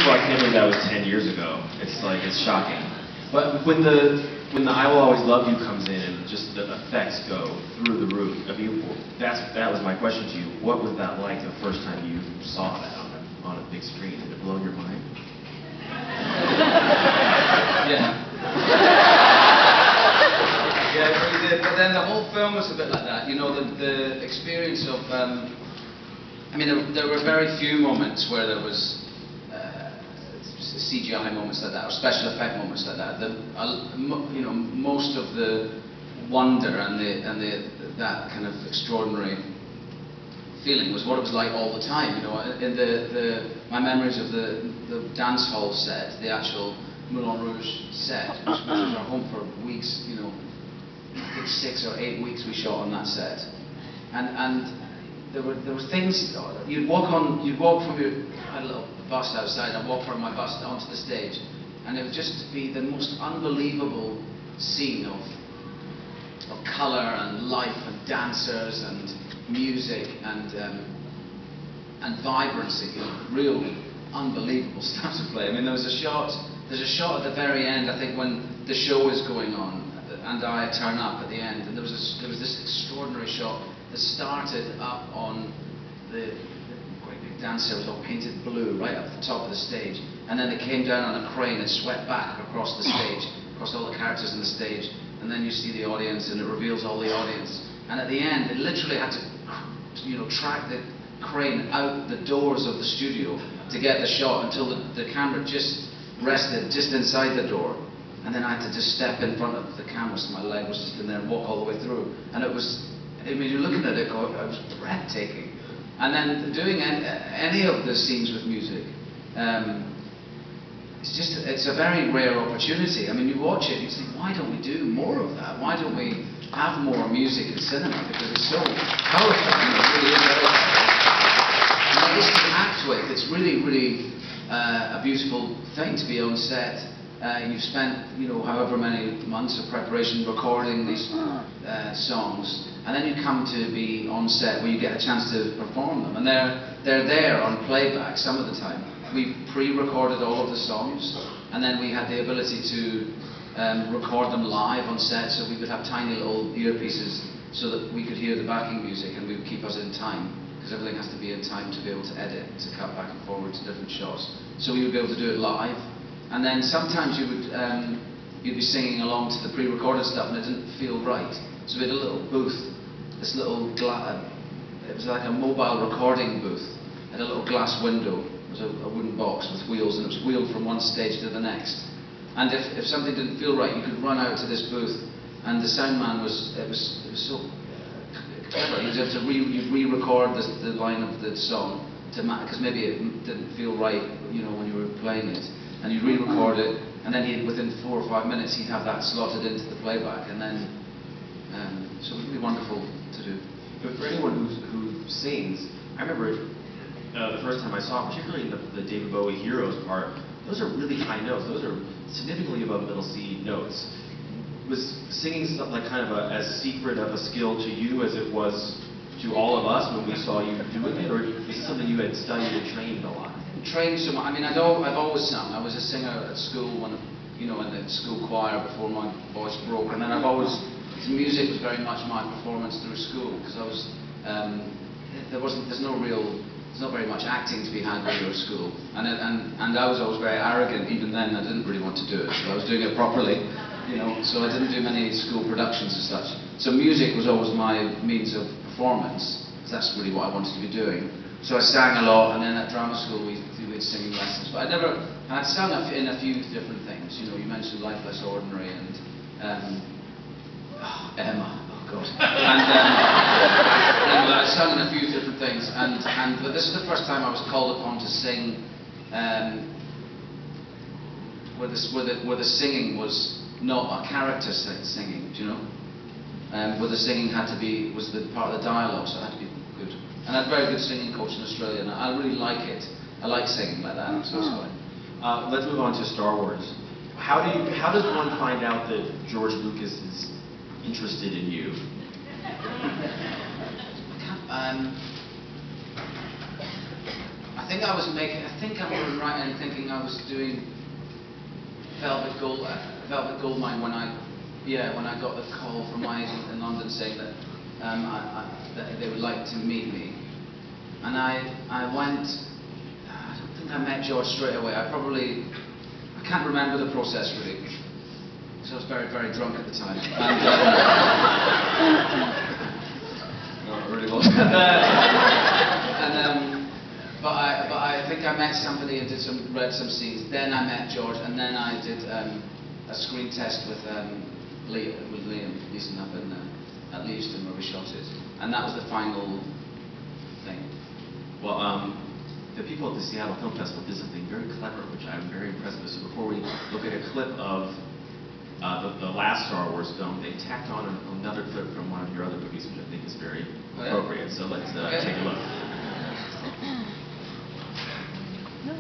of all, I can't believe that was 10 years ago. It's like, it's shocking. But when the I Will Always Love You comes in and just the effects go through the roof, I mean, that was my question to you. What was that like the first time you saw that on a big screen? Did it blow your mind? Yeah. Yeah, it really did. But then the whole film was a bit like that. You know, the experience of, I mean, there were very few moments where there was CGI moments like that, or special effect moments like that. You know, most of the wonder and that kind of extraordinary feeling was what it was like all the time. You know, in my memories of the dance hall set, the actual Moulin Rouge set, which was our home for weeks. You know, I think 6 or 8 weeks we shot on that set, and there were things you'd walk from your little bus outside and walk from my bus onto the stage, and it would just be the most unbelievable scene of colour and life and dancers and music and vibrancy, you know, real unbelievable stuff to play. I mean, there's a shot at the very end, I think, when the show is going on and I turn up at the end, and there was this extraordinary shot that started up on the great big dance area, was all painted blue right up the top of the stage, and then it came down on a crane and swept back across the stage, across all the characters in the stage, and then you see the audience and it reveals all the audience, and at the end it literally had to, you know, track the crane out the doors of the studio to get the shot until the camera just rested just inside the door, and then I had to just step in front of the camera so my leg was just in there and walk all the way through, and it was, I mean, you're looking at it, it was breathtaking. And then doing any of the scenes with music, it's a very rare opportunity. I mean, you watch it and you think, why don't we do more of that? Why don't we have more music in cinema? Because it's so powerful, you know, it really is very powerful. And it is to act with. It's really, really a beautiful thing to be on set. You've spent, you know, however many months of preparation recording these songs, and then you come to be on set where you get a chance to perform them, and they're there on playback some of the time. We pre-recorded all of the songs, and then we had the ability to record them live on set, so we would have tiny little earpieces so that we could hear the backing music and we would keep us in time, because everything has to be in time to be able to edit, to cut back and forward to different shots. So we would be able to do it live. And then sometimes you'd be singing along to the pre-recorded stuff and it didn't feel right. So we had a little booth, this little it was like a mobile recording booth. It had a little glass window. It was a wooden box with wheels, and it was wheeled from one stage to the next. And if something didn't feel right, you could run out to this booth, and the sound man was so clever. He was able to re-record the line of the song because maybe it didn't feel right, you know, when you were playing it. And you'd re-record it, and then within 4 or 5 minutes he'd have that slotted into the playback, and then so it was really wonderful to do. But for anyone who sings, I remember the first time I saw, particularly the David Bowie Heroes part, those are really high notes. Those are significantly above middle C notes. Was singing stuff like kind of as secret of a skill to you as it was to all of us when we saw you doing it, or is this something you had studied and trained a lot? Trained so much. I mean, I've always sung. I was a singer at school, you know, in the school choir before my voice broke, and then music was very much my performance through school, because I was there's not very much acting to be had when you're at school, and I was always very arrogant. Even then, I didn't really want to do it. So I was doing it properly, you know. So I didn't do many school productions and such. So music was always my means of performance, because that's really what I wanted to be doing. So I sang a lot, and then at drama school we had singing lessons. But I'd sung in a few different things. You know, you mentioned Life Less Ordinary and Emma. Oh God. And anyway, I sung in a few different things. But this is the first time I was called upon to sing where the singing was not a character singing. Do you know? Where the singing was the part of the dialogue, so it had to be good. And I had a very good singing coach in Australia, and I really like it. I like singing like that, so it's fine. Let's move on to Star Wars. How does one find out that George Lucas is interested in you? I I think I was right in thinking I was doing Velvet Goldmine when I got the call from my agent in London saying that that they would like to meet me, and I went. I don't think I met George straight away. I can't remember the process really, because I was very, very drunk at the time. And, really well. But I think I met somebody and read some scenes. Then I met George, and then I did a screen test with Liam Neeson up at Lewiston where we shot it, and that was the final thing. Well, the people at the Seattle Film Festival did something very clever, which I'm very impressed with. So before we look at a clip of the last Star Wars film, they tacked on another clip from one of your other movies, which I think is very appropriate. So let's take a look. No.